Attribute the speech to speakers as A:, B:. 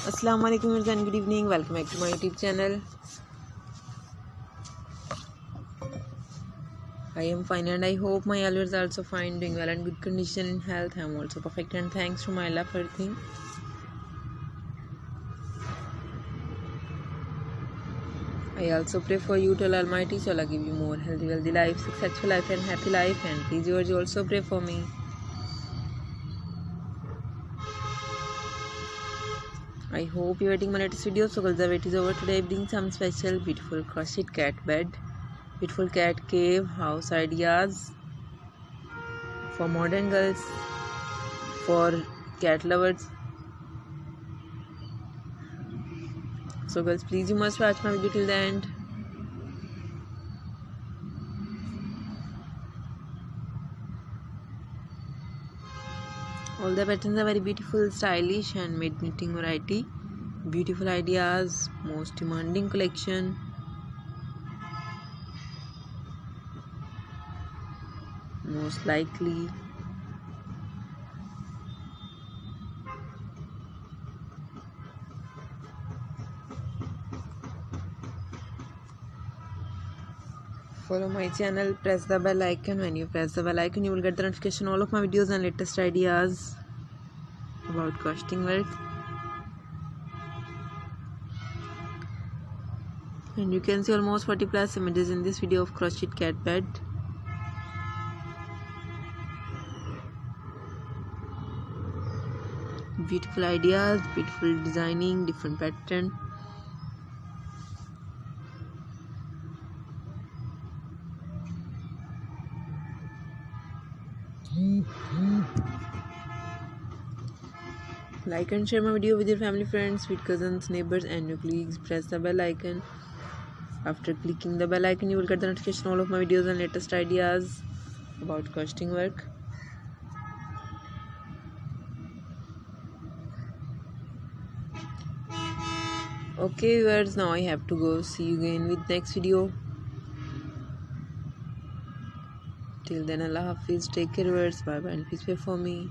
A: Assalamu alaikum viewers and good evening. Welcome back to my YouTube channel. I am fine and I hope my viewers are also fine, doing well and good condition in health. I am also perfect and thanks to my Allah for everything. I also pray for you to Allah Almighty, so Allah give you more healthy, wealthy life, successful life and happy life, and please yours also pray for me. I hope you are waiting my latest video. So girls, the wait is over. Today I bring some special beautiful crochet cat bed, beautiful cat cave, house ideas for modern girls, for cat lovers. So girls, please you must watch my video till the end. All the patterns are very beautiful, stylish and made knitting variety. Beautiful ideas, most demanding collection. Most likely. Follow my channel, press the bell icon. When you press the bell icon, you will get the notification all of my videos and latest ideas about crochet work. And you can see almost 40 plus images in this video of crochet cat bed. Beautiful ideas, beautiful designing, different pattern. Like and share my video with your family, friends, sweet cousins, neighbors and your colleagues. Press the bell icon. After clicking the bell icon, you will get the notification all of my videos and latest ideas about crochet work. Okay viewers, now I have to go. See you again with next video. Till then, Allah Hafiz, take care viewers, bye bye and please pray for me.